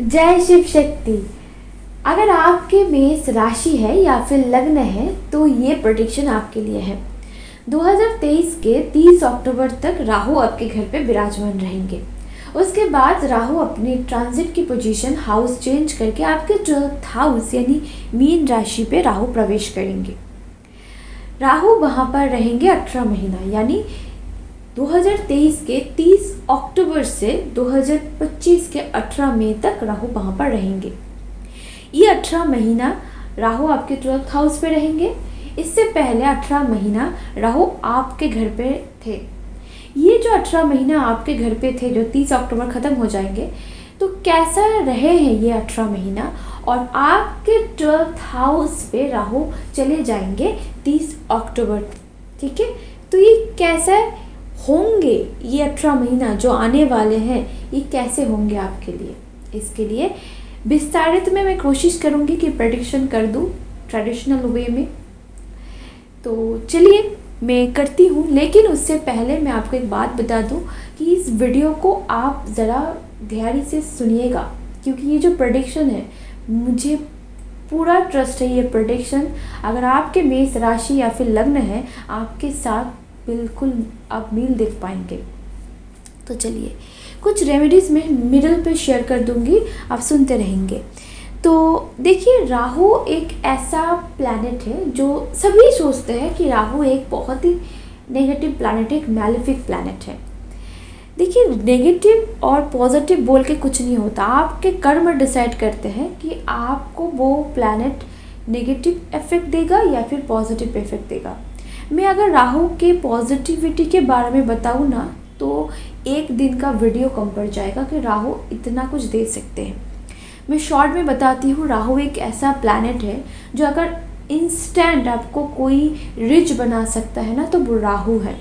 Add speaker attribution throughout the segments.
Speaker 1: जय शिव शक्ति। अगर आपके मेष राशि है या फिर लग्न है तो ये प्रेडिक्शन आपके लिए है। 2023 के 30 अक्टूबर तक राहु आपके घर पे विराजमान रहेंगे। उसके बाद राहु अपनी ट्रांजिट की पोजीशन हाउस चेंज करके आपके 12th हाउस यानी मीन राशि पे राहु प्रवेश करेंगे। राहु वहाँ पर रहेंगे 18 महीना, यानी 2023 के 30 अक्टूबर से 2025 के 18 मई तक राहु वहाँ पर रहेंगे। ये 18 महीना राहु आपके 12th हाउस पे रहेंगे। इससे पहले 18 महीना राहु आपके घर पे थे। ये जो 18 महीना आपके घर पे थे जो 30 अक्टूबर ख़त्म हो जाएंगे, तो कैसा रहे हैं ये 18 महीना, और आपके 12th हाउस पे राहु चले जाएंगे 30 अक्टूबर। ठीक है, तो ये कैसा होंगे ये 18 महीना जो आने वाले हैं, ये कैसे होंगे आपके लिए, इसके लिए विस्तारित में मैं कोशिश करूँगी कि प्रेडिक्शन कर दूँ ट्रेडिशनल वे में। तो चलिए मैं करती हूँ, लेकिन उससे पहले मैं आपको एक बात बता दूँ कि इस वीडियो को आप ज़रा ध्यान से सुनिएगा, क्योंकि ये जो प्रेडिक्शन है मुझे पूरा ट्रस्ट है ये प्रेडिक्शन अगर आपके मेष राशि या फिर लग्न है आपके साथ बिल्कुल आप मील देख पाएंगे। तो चलिए कुछ रेमेडीज़ मैं मिडल पे शेयर कर दूंगी, आप सुनते रहेंगे। तो देखिए, राहु एक ऐसा प्लैनेट है जो सभी सोचते हैं कि राहु एक बहुत ही नेगेटिव प्लैनेट है, एक मैलेफिक प्लैनेट है। देखिए, नेगेटिव और पॉजिटिव बोल के कुछ नहीं होता, आपके कर्म डिसाइड करते हैं कि आपको वो प्लैनेट नेगेटिव इफेक्ट देगा या फिर पॉजिटिव इफेक्ट देगा। मैं अगर राहु के पॉजिटिविटी के बारे में बताऊँ ना, तो एक दिन का वीडियो कम पड़ जाएगा कि राहु इतना कुछ दे सकते हैं। मैं शॉर्ट में बताती हूँ, राहु एक ऐसा प्लैनेट है जो अगर इंस्टेंट आपको कोई रिच बना सकता है ना, तो वो राहु है।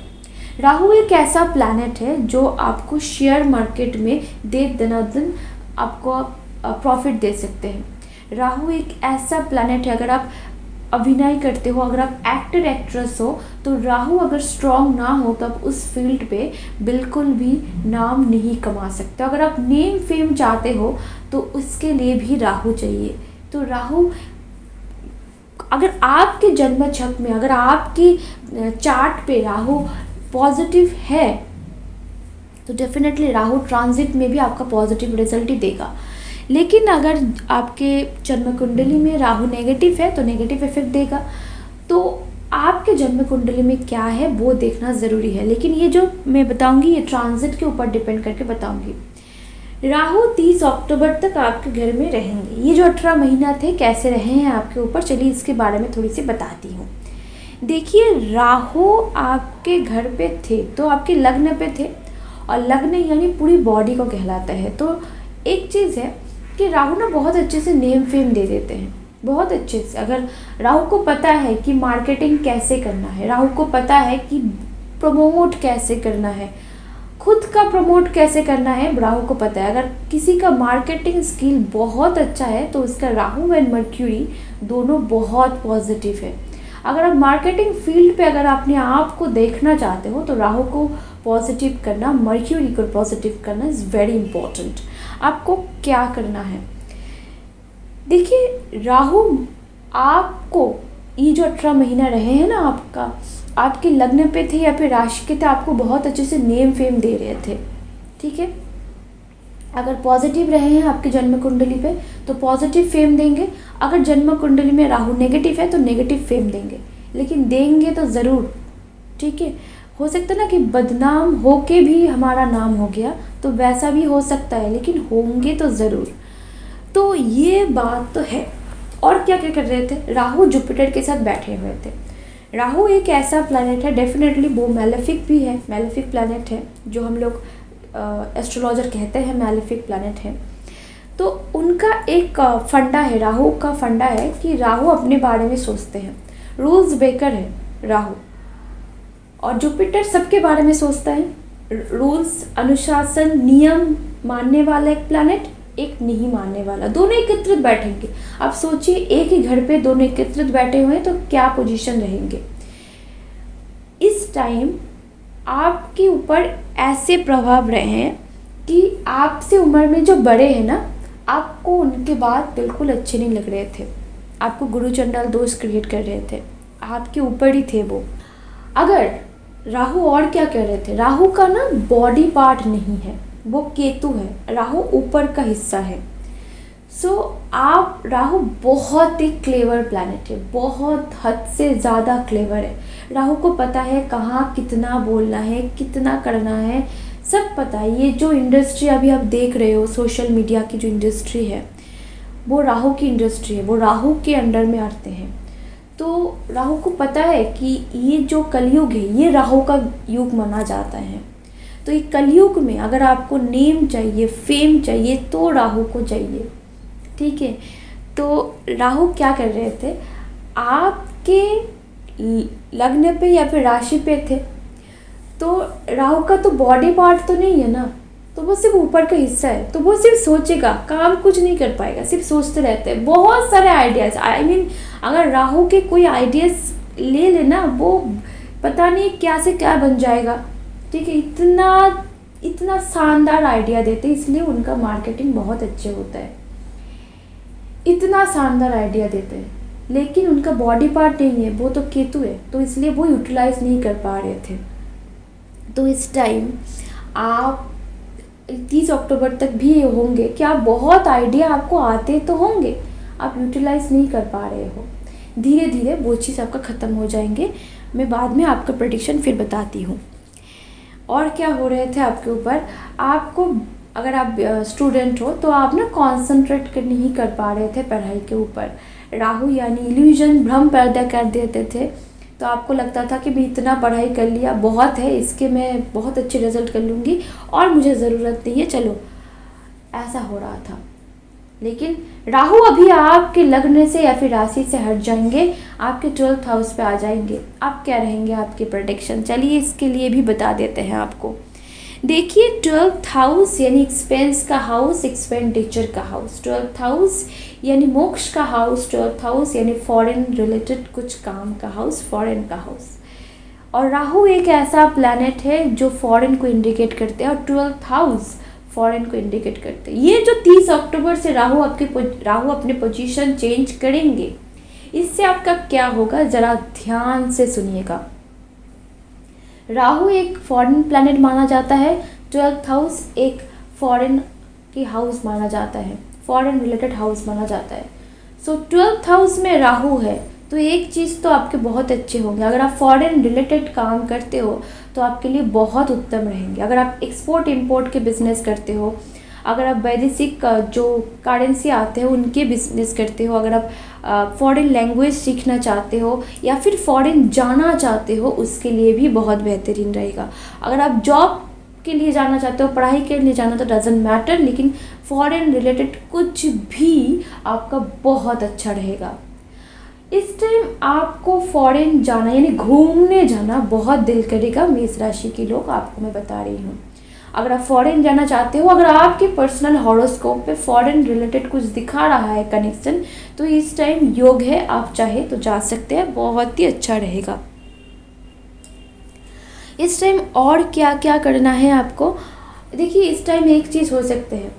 Speaker 1: राहु एक ऐसा प्लैनेट है जो आपको शेयर मार्केट में दनादन आपको प्रॉफिट दे सकते हैं। राहु एक ऐसा प्लैनेट है, अगर आप अभिनय करते हो, अगर आप एक्टर एक्ट्रेस हो, तो राहु अगर स्ट्रॉन्ग ना हो तो आप उस फील्ड पे बिल्कुल भी नाम नहीं कमा सकते। अगर आप नेम फेम चाहते हो तो उसके लिए भी राहु चाहिए। तो राहु अगर आपके जन्म छक में, अगर आपकी चार्ट पे राहु पॉजिटिव है, तो डेफिनेटली राहु ट्रांजिट में भी आपका पॉजिटिव रिजल्ट ही देगा। लेकिन अगर आपके जन्म कुंडली में राहु नेगेटिव है तो नेगेटिव इफेक्ट देगा। तो आपके जन्म कुंडली में क्या है वो देखना ज़रूरी है। लेकिन ये जो मैं बताऊंगी ये ट्रांजिट के ऊपर डिपेंड करके बताऊंगी। राहु 30 अक्टूबर तक आपके घर में रहेंगे। ये जो 18 महीना थे कैसे रहे हैं आपके ऊपर, चलिए इसके बारे में थोड़ी सी बताती हूँ। देखिए, राहु आपके घर पे थे तो आपके लग्न पे थे, और लग्न यानी पूरी बॉडी को कहलाता है। तो एक चीज़ है कि राहु ना बहुत अच्छे से नेम फेम दे देते हैं, बहुत अच्छे से। अगर राहु को पता है कि मार्केटिंग कैसे करना है, राहु को पता है कि प्रमोट कैसे करना है, खुद का प्रमोट कैसे करना है, राहु को पता है। अगर किसी का मार्केटिंग स्किल बहुत अच्छा है तो उसका राहु एंड मर्क्यूरी दोनों बहुत पॉजिटिव है। अगर आप मार्केटिंग फील्ड पे अगर अपने आप को देखना चाहते हो तो राहु को पॉजिटिव करना, मर्क्यूरी को पॉजिटिव करना इज़ वेरी इंपॉर्टेंट। आपको क्या करना है, देखिए, राहु आपको ये जो 18 महीना रहे हैं ना, आपके लग्न पे थे या फिर राशि के थे, आपको बहुत अच्छे से नेम फेम दे रहे थे। ठीक है, अगर पॉजिटिव रहे हैं आपके जन्म कुंडली पे तो पॉजिटिव फेम देंगे। अगर जन्म कुंडली में राहु नेगेटिव है तो नेगेटिव फेम देंगे, लेकिन देंगे तो ज़रूर। ठीक है, हो सकता है ना कि बदनाम होके भी हमारा नाम हो गया, तो वैसा भी हो सकता है, लेकिन होंगे तो ज़रूर। तो ये बात तो है। और क्या क्या कर रहे थे, राहु जुपिटर के साथ बैठे हुए थे। राहु एक ऐसा प्लैनेट है, डेफिनेटली वो मैलेफिक भी है, मैलेफिक प्लैनेट है, जो हम लोग एस्ट्रोलॉजर कहते हैं मैलेफिक प्लैनेट है। तो उनका एक फंडा है, राहु का फंडा है कि राहु अपने बारे में सोचते हैं, रूल्स ब्रेकर है राहु। और जुपिटर सबके बारे में सोचता है, रूल्स, अनुशासन, नियम मानने वाला एक प्लैनेट, एक नहीं मानने वाला, दोनों एकत्रित बैठेंगे। आप सोचिए, एक ही घर पे दोनों एकत्रित बैठे हुए हैं तो क्या पोजीशन रहेंगे। इस टाइम आपके ऊपर ऐसे प्रभाव रहे हैं कि आपसे उम्र में जो बड़े हैं ना, आपको उनके बात बिल्कुल अच्छे नहीं लग रहे थे, आपको गुरु चंडाल दोष क्रिएट कर रहे थे, आपके ऊपर ही थे वो। अगर राहु और क्या कर रहे थे, राहु का ना बॉडी पार्ट नहीं है, वो केतु है, राहु ऊपर का हिस्सा है। आप राहु बहुत ही क्लेवर प्लैनेट है, बहुत हद से ज़्यादा क्लेवर है। राहु को पता है कहाँ कितना बोलना है, कितना करना है, सब पता है। ये जो इंडस्ट्री अभी आप देख रहे हो, सोशल मीडिया की जो इंडस्ट्री है, वो राहु की इंडस्ट्री है, वो राहु के अंडर में आते हैं। तो राहु को पता है कि ये जो कलयुग है, ये राहु का युग माना जाता है। तो ये कलयुग में अगर आपको नेम चाहिए, फेम चाहिए, तो राहु को चाहिए, ठीक है। तो राहु क्या कर रहे थे, आपके लग्न पे या फिर राशि पे थे, तो राहु का तो बॉडी पार्ट तो नहीं है ना, तो वो सिर्फ ऊपर का हिस्सा है। तो वो सिर्फ सोचेगा, काम कुछ नहीं कर पाएगा, सिर्फ सोचते रहते हैं बहुत सारे आइडियाज़। अगर राहु के कोई आइडियाज़ ले लेना, वो पता नहीं क्या से क्या बन जाएगा, ठीक है। इतना शानदार आइडिया देते हैं, इसलिए उनका मार्केटिंग बहुत अच्छे होता है। इतना शानदार आइडिया देते हैं, लेकिन उनका बॉडी पार्ट नहीं है, वो तो केतु है, तो इसलिए वो यूटिलाइज नहीं कर पा रहे थे। तो इस टाइम आप 30 अक्टूबर तक भी होंगे कि आप बहुत आइडिया आपको आते तो होंगे, आप यूटिलाइज नहीं कर पा रहे हो। धीरे धीरे वो चीज़ आपका ख़त्म हो जाएंगे। मैं बाद में आपका प्रेडिक्शन फिर बताती हूँ। और क्या हो रहे थे आपके ऊपर, आपको अगर आप स्टूडेंट हो तो आप ना कॉन्सेंट्रेट नहीं कर पा रहे थे पढ़ाई के ऊपर। राहु यानी इल्यूजन, भ्रम पैदा कर देते थे। तो आपको लगता था कि मैं इतना पढ़ाई कर लिया, बहुत है, इसके मैं बहुत अच्छे रिजल्ट कर लूँगी और मुझे ज़रूरत नहीं है, चलो, ऐसा हो रहा था। लेकिन राहु अभी आपके लग्न से या फिर राशि से हट जाएंगे, आपके 12th हाउस पे आ जाएंगे। आप क्या रहेंगे आपकी प्रेडिक्शन, चलिए इसके लिए भी बता देते हैं आपको। देखिए 12th हाउस यानी एक्सपेंस का हाउस, एक्सपेंडिचर का हाउस। 12th हाउस यानी मोक्ष का हाउस, 12th हाउस यानी फॉरेन रिलेटेड कुछ काम का हाउस, फॉरेन का हाउस। और राहु एक ऐसा प्लैनेट है जो फॉरेन को इंडिकेट करते हैं, और 12th हाउस फॉरेन को इंडिकेट करते हैं। ये जो 30 अक्टूबर से राहु अपने पोजीशन चेंज करेंगे, इससे आपका क्या होगा ज़रा ध्यान से सुनिएगा। राहु एक फॉरेन प्लैनेट माना जाता है, 12th हाउस एक फॉरेन की हाउस माना जाता है, फॉरेन रिलेटेड हाउस माना जाता है। सो 12th हाउस में राहु है, तो एक चीज़ तो आपके बहुत अच्छे होंगे। अगर आप फॉरेन रिलेटेड काम करते हो तो आपके लिए बहुत उत्तम रहेंगे। अगर आप एक्सपोर्ट इंपोर्ट के बिज़नेस करते हो, अगर आप वैदेशिक जो करेंसी आते हैं उनके बिजनेस करते हो, अगर आप फॉरेन लैंग्वेज सीखना चाहते हो या फिर फॉरेन जाना चाहते हो, उसके लिए भी बहुत बेहतरीन रहेगा। अगर आप जॉब के लिए जाना चाहते हो, पढ़ाई के लिए जाना, तो डजेंट मैटर, लेकिन फॉरेन रिलेटेड कुछ भी आपका बहुत अच्छा रहेगा। इस टाइम आपको फॉरेन जाना यानी घूमने जाना बहुत दिल करेगा मेष राशि के लोग, आपको मैं बता रही हूँ। अगर आप फॉरेन जाना चाहते हो, अगर आपके पर्सनल हॉरोस्कोप पे फॉरेन रिलेटेड कुछ दिखा रहा है कनेक्शन, तो इस टाइम योग है, आप चाहे तो जा सकते हैं, बहुत ही अच्छा रहेगा। इस टाइम और क्या क्या करना है आपको, देखिए इस टाइम एक चीज़ हो सकते हैं,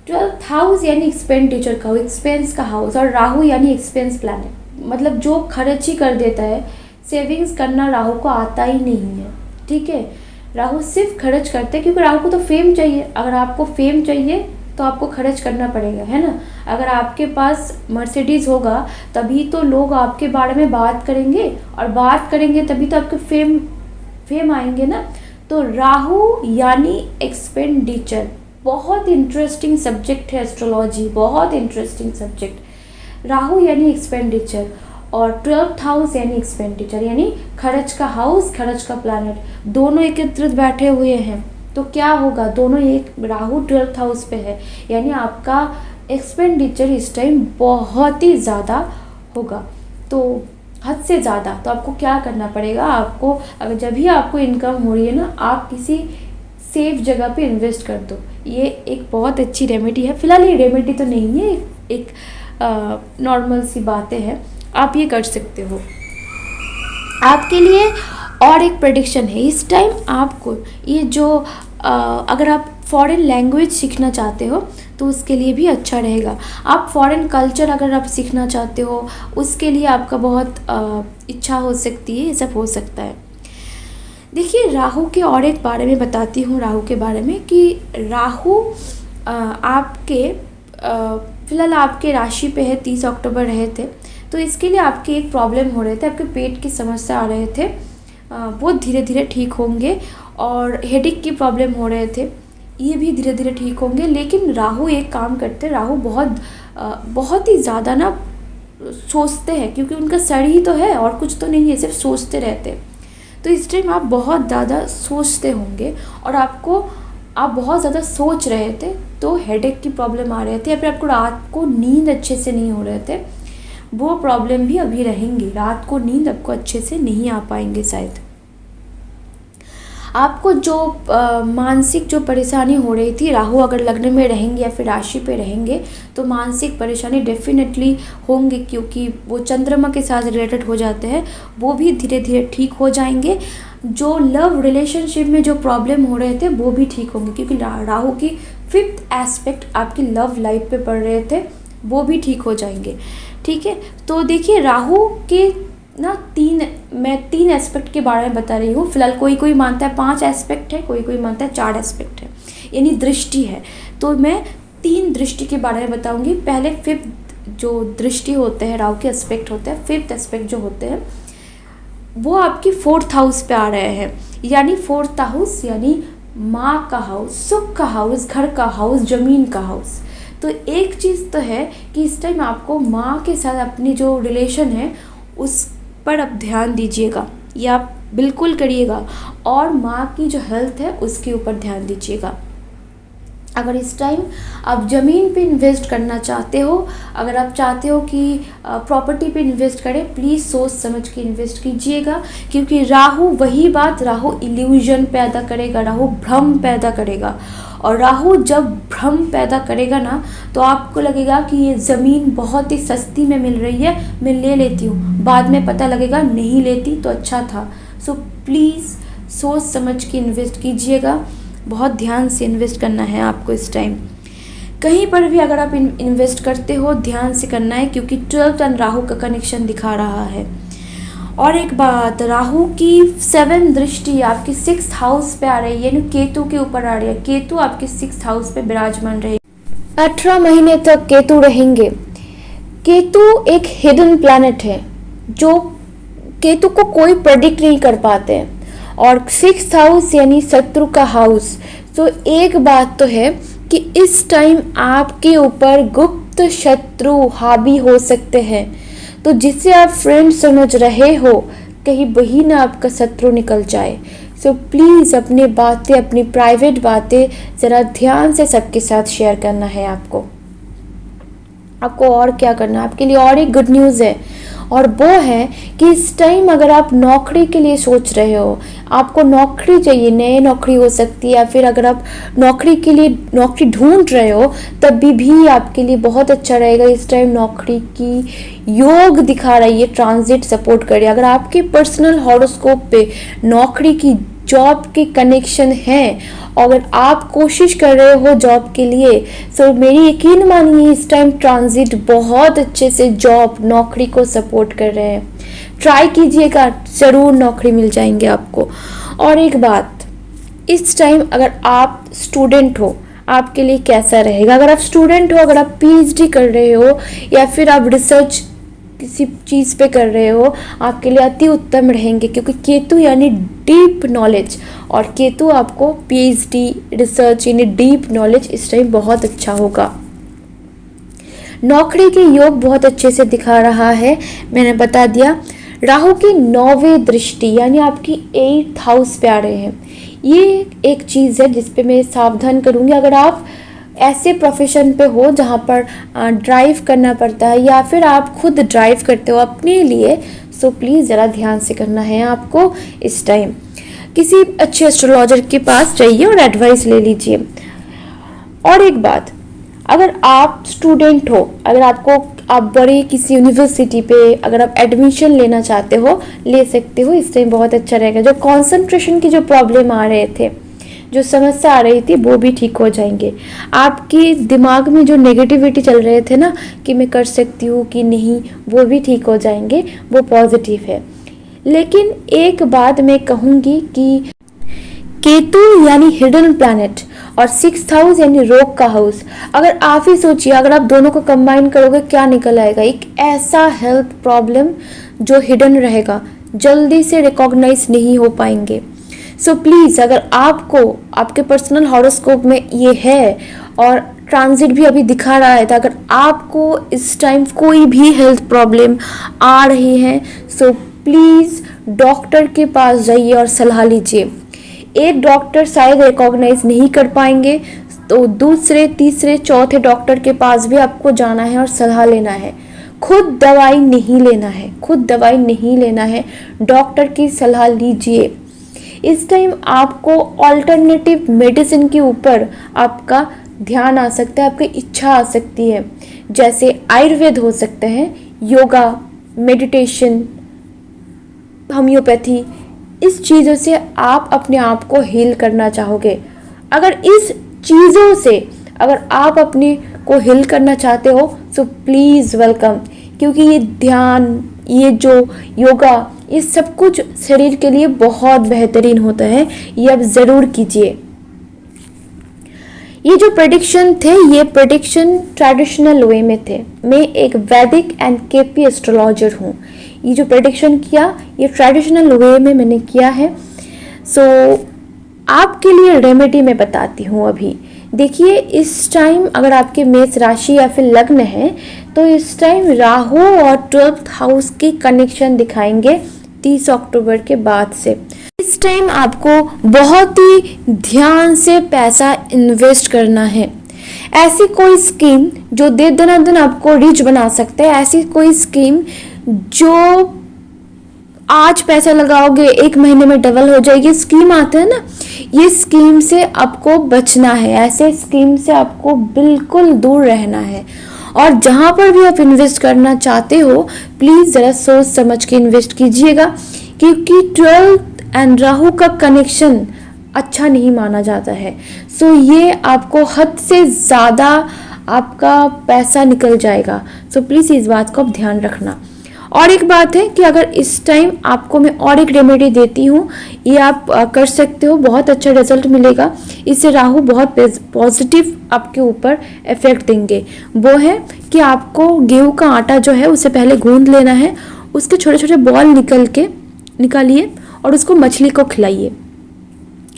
Speaker 1: 12th हाउस यानी एक्सपेंडिचर का, एक्सपेंस का हाउस, और राहु यानी एक्सपेंस प्लैनेट, मतलब जो खर्च ही कर देता है, सेविंग्स करना राहु को आता ही नहीं है, ठीक है। राहु सिर्फ खर्च करते हैं, क्योंकि राहु को तो फेम चाहिए। अगर आपको फेम चाहिए तो आपको खर्च करना पड़ेगा, है ना। अगर आपके पास मर्सिडीज़ होगा तभी तो लोग आपके बारे में बात करेंगे, और बात करेंगे तभी तो आपके फेम आएंगे ना। तो राहु यानी एक्सपेंडिचर, बहुत इंटरेस्टिंग सब्जेक्ट है एस्ट्रोलॉजी, बहुत इंटरेस्टिंग सब्जेक्ट। राहु यानी एक्सपेंडिचर और 12th हाउस यानी एक्सपेंडिचर, यानी खर्च का हाउस, खर्च का प्लैनेट, दोनों एकत्रित बैठे हुए हैं। तो क्या होगा, दोनों एक, राहु 12th हाउस पे है, यानी आपका एक्सपेंडिचर इस टाइम बहुत ही ज़्यादा होगा, तो हद से ज़्यादा। तो आपको क्या करना पड़ेगा, आपको अगर जब भी आपको इनकम हो रही है ना, आप किसी सेफ जगह पे इन्वेस्ट कर दो। ये एक बहुत अच्छी रेमेडी है। फिलहाल ये रेमेडी तो नहीं है, एक नॉर्मल सी बातें हैं, आप ये कर सकते हो। आपके लिए और एक प्रेडिक्शन है, इस टाइम आपको ये जो अगर आप फॉरेन लैंग्वेज सीखना चाहते हो तो उसके लिए भी अच्छा रहेगा। आप फॉरेन कल्चर अगर आप सीखना चाहते हो, उसके लिए आपका बहुत इच्छा हो सकती है, ये सब हो सकता है। देखिए, राहु के और एक बारे में बताती हूँ, राहु के बारे में कि राहु आपके फ़िलहाल आपके राशि पे है, 30 अक्टूबर रहे थे, तो इसके लिए आपके एक प्रॉब्लम हो रहे थे, आपके पेट की समस्या आ रहे थे, वो धीरे धीरे ठीक होंगे। और हेडेक की प्रॉब्लम हो रहे थे, ये भी धीरे धीरे ठीक होंगे। लेकिन राहु एक काम करते हैं, राहु बहुत ही ज़्यादा ना सोचते हैं, क्योंकि उनका सर ही तो है और कुछ तो नहीं है, सिर्फ सोचते रहते। तो इस टाइम आप बहुत ज़्यादा सोचते होंगे और आप बहुत ज़्यादा सोच रहे थे, तो हेडेक की प्रॉब्लम आ रहे थे, या फिर आपको रात को नींद अच्छे से नहीं हो रहे थे, वो प्रॉब्लम भी अभी रहेंगी। रात को नींद आपको अच्छे से नहीं आ पाएंगे शायद। आपको जो मानसिक जो परेशानी हो रही थी, राहु अगर लग्न में रहेंगे या फिर राशि पे रहेंगे तो मानसिक परेशानी डेफिनेटली होंगे, क्योंकि वो चंद्रमा के साथ रिलेटेड हो जाते हैं, वो भी धीरे धीरे ठीक हो जाएंगे। जो लव रिलेशनशिप में जो प्रॉब्लम हो रहे थे वो भी ठीक होंगे, क्योंकि राहु की 5th एस्पेक्ट आपकी लव लाइफ पे पड़ रहे थे, वो भी ठीक हो जाएंगे। ठीक है, तो देखिए, राहु के ना मैं तीन एस्पेक्ट के बारे में बता रही हूँ। फिलहाल कोई मानता है 5 एस्पेक्ट है, कोई मानता है 4 एस्पेक्ट है, यानी दृष्टि है। तो मैं 3 दृष्टि के बारे में बताऊंगी। पहले 5th जो दृष्टि होते हैं, राहु के एस्पेक्ट होते हैं, 5th एस्पेक्ट जो होते हैं वो आपकी 4th हाउस पे आ रहे हैं, यानी 4th हाउस यानी माँ का हाउस, सुख का हाउस, घर का हाउस, ज़मीन का हाउस। तो एक चीज़ तो है कि इस टाइम आपको माँ के साथ अपनी जो रिलेशन है उस पर आप ध्यान दीजिएगा, या आप बिल्कुल करिएगा, और माँ की जो हेल्थ है उसके ऊपर ध्यान दीजिएगा। अगर इस टाइम आप ज़मीन पे इन्वेस्ट करना चाहते हो, अगर आप चाहते हो कि प्रॉपर्टी पे इन्वेस्ट करें, प्लीज़ सोच समझ के इन्वेस्ट कीजिएगा, क्योंकि राहु इल्यूजन पैदा करेगा, राहु भ्रम पैदा करेगा। और राहु जब भ्रम पैदा करेगा ना, तो आपको लगेगा कि ये ज़मीन बहुत ही सस्ती में मिल रही है, मैं ले लेती हूँ, बाद में पता लगेगा नहीं लेती तो अच्छा था। सो प्लीज़ सोच समझ के इन्वेस्ट कीजिएगा, बहुत ध्यान से इन्वेस्ट करना है आपको इस टाइम। कहीं पर भी अगर आप इन्वेस्ट करते हो, ध्यान से करना है, क्योंकि 12th एंड राहु का कनेक्शन दिखा रहा है। और एक बात, राहु की 7th दृष्टि आपकी 6th हाउस पे आ रही है, यानी केतु के ऊपर आ रही है। केतु आपके 6th हाउस पे विराजमान रहेगी, 18 महीने तक केतु रहेंगे। केतु एक हिडन प्लैनेट है, जो केतु को कोई प्रेडिक्ट नहीं कर पाते हैं, और 6th हाउस यानी शत्रु का हाउस। तो एक बात तो है कि इस टाइम आपके ऊपर गुप्त शत्रु हावी हो सकते हैं, तो जिसे आप फ्रेंड समझ रहे हो, कहीं वही ना आपका शत्रु निकल जाए। सो प्लीज़ अपनी बातें, अपनी प्राइवेट बातें ज़रा ध्यान से सबके साथ शेयर करना है आपको। और क्या करना है आपके लिए, और एक गुड न्यूज़ है, और वो है कि इस टाइम अगर आप नौकरी के लिए सोच रहे हो, आपको नौकरी चाहिए, नई नौकरी हो सकती है, या फिर अगर आप नौकरी के लिए नौकरी ढूंढ रहे हो, तब भी आपके लिए बहुत अच्छा रहेगा। इस टाइम नौकरी की योग दिखा रही है, ट्रांजिट सपोर्ट कर रही है। अगर आपके पर्सनल हॉरोस्कोप पे नौकरी की, जॉब के कनेक्शन है, और अगर आप कोशिश कर रहे हो जॉब के लिए, तो मेरी यकीन मानिए इस टाइम ट्रांजिट बहुत अच्छे से जॉब, नौकरी को सपोर्ट कर रहे हैं। ट्राई कीजिएगा, ज़रूर नौकरी मिल जाएंगे आपको। और एक बात, इस टाइम अगर आप स्टूडेंट हो, आपके लिए कैसा रहेगा? अगर आप स्टूडेंट हो, अगर आप पीएचडी कर रहे हो, या फिर आप रिसर्च किसी चीज़ पे कर रहे हो, आपके लिए अति उत्तम रहेंगे, क्योंकि केतु यानी डीप नॉलेज, और केतु आपको पीएचडी, रिसर्च यानी डीप नॉलेज, इस टाइम बहुत अच्छा होगा। नौकरी के योग बहुत अच्छे से दिखा रहा है, मैंने बता दिया। राहु की 9वीं दृष्टि यानी आपकी 8th हाउस पे आ रहे हैं। ये एक चीज़ है जिस पे मैं सावधान करूँगी। अगर आप ऐसे प्रोफेशन पे हो जहाँ पर ड्राइव करना पड़ता है, या फिर आप खुद ड्राइव करते हो अपने लिए, सो प्लीज़ ज़रा ध्यान से करना है आपको इस टाइम। किसी अच्छे एस्ट्रोलॉजर के पास जाइए और एडवाइस ले लीजिए। और एक बात, अगर आप स्टूडेंट हो, अगर आप बड़े किसी यूनिवर्सिटी पे अगर आप एडमिशन लेना चाहते हो, ले सकते हो, इस टाइम बहुत अच्छा रहेगा। जो कंसंट्रेशन की जो प्रॉब्लम आ रहे थे, जो समस्या आ रही थी वो भी ठीक हो जाएंगे। आपके दिमाग में जो नेगेटिविटी चल रहे थे ना कि मैं कर सकती हूँ कि नहीं, वो भी ठीक हो जाएंगे, वो पॉजिटिव है। लेकिन एक बात मैं कहूँगी कि केतु यानी हिडन प्लैनेट और 6th हाउस यानी रोग का हाउस, अगर आप ही सोचिए अगर आप दोनों को कंबाइन करोगे क्या निकल आएगा, एक ऐसा हेल्थ प्रॉब्लम जो हिडन रहेगा, जल्दी से रिकॉग्नाइज नहीं हो पाएंगे। सो प्लीज़ अगर आपको आपके पर्सनल हॉरोस्कोप में ये है और ट्रांजिट भी अभी दिखा रहा है, तो अगर आपको इस टाइम कोई भी हेल्थ प्रॉब्लम आ रही है सो प्लीज़ डॉक्टर के पास जाइए और सलाह लीजिए। एक डॉक्टर शायद रिकॉग्नाइज नहीं कर पाएंगे तो दूसरे, तीसरे, चौथे डॉक्टर के पास भी आपको जाना है और सलाह लेना है। खुद दवाई नहीं लेना है, खुद दवाई नहीं लेना है, डॉक्टर की सलाह लीजिए। इस टाइम आपको ऑल्टरनेटिव मेडिसिन के ऊपर आपका ध्यान आ सकता है, आपकी इच्छा आ सकती है, जैसे आयुर्वेद हो सकते हैं, योगा, मेडिटेशन, होम्योपैथी। इस चीज़ों से आप अपने आप को हील करना चाहोगे। अगर इस चीज़ों से अगर आप अपने को हील करना चाहते हो सो प्लीज़ वेलकम, क्योंकि ये ध्यान, ये जो योगा, ये सब कुछ शरीर के लिए बहुत बेहतरीन होता है, ये आप ज़रूर कीजिए। ये जो प्रेडिक्शन थे, ये प्रेडिक्शन ट्रेडिशनल वे में थे। मैं एक वैदिक एंड केपी एस्ट्रोलॉजर हूँ। ये जो प्रेडिक्शन किया ये ट्रेडिशनल वे में मैंने किया है। सो आपके लिए रेमेडी मैं बताती हूँ अभी। देखिए इस टाइम अगर आपके मेष राशि या फिर लग्न है तो इस टाइम राहु और 12th हाउस की कनेक्शन दिखाएंगे 30 अक्टूबर के बाद से। इस टाइम आपको बहुत ही ध्यान से पैसा इन्वेस्ट करना है। ऐसी कोई स्कीम जो दिन आपको रिच बना सकते हैं, ऐसी कोई स्कीम जो आज पैसा लगाओगे 1 महीने में डबल हो जाएगी, स्कीम आता है ना, ये स्कीम से आपको बचना है। ऐसे स्कीम से आपको बिल्कुल दूर रहना है। और जहाँ पर भी आप इन्वेस्ट करना चाहते हो प्लीज़ ज़रा सोच समझ के इन्वेस्ट कीजिएगा, क्योंकि 12th एंड राहु का कनेक्शन अच्छा नहीं माना जाता है। सो ये आपको हद से ज़्यादा आपका पैसा निकल जाएगा। सो प्लीज़ इस बात को आप ध्यान रखना। और एक बात है कि अगर इस टाइम आपको मैं और एक रेमेडी देती हूँ, ये आप कर सकते हो, बहुत अच्छा रिजल्ट मिलेगा। इससे राहु बहुत पॉजिटिव आपके ऊपर इफेक्ट देंगे। वो है कि आपको गेहूं का आटा जो है उसे पहले गूंद लेना है, उसके छोटे छोटे बॉल निकालिए और उसको मछली को खिलाइए।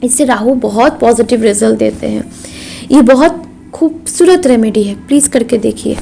Speaker 1: इससे राहु बहुत पॉजिटिव रिजल्ट देते हैं। ये बहुत खूबसूरत रेमेडी है, प्लीज़ करके देखिए।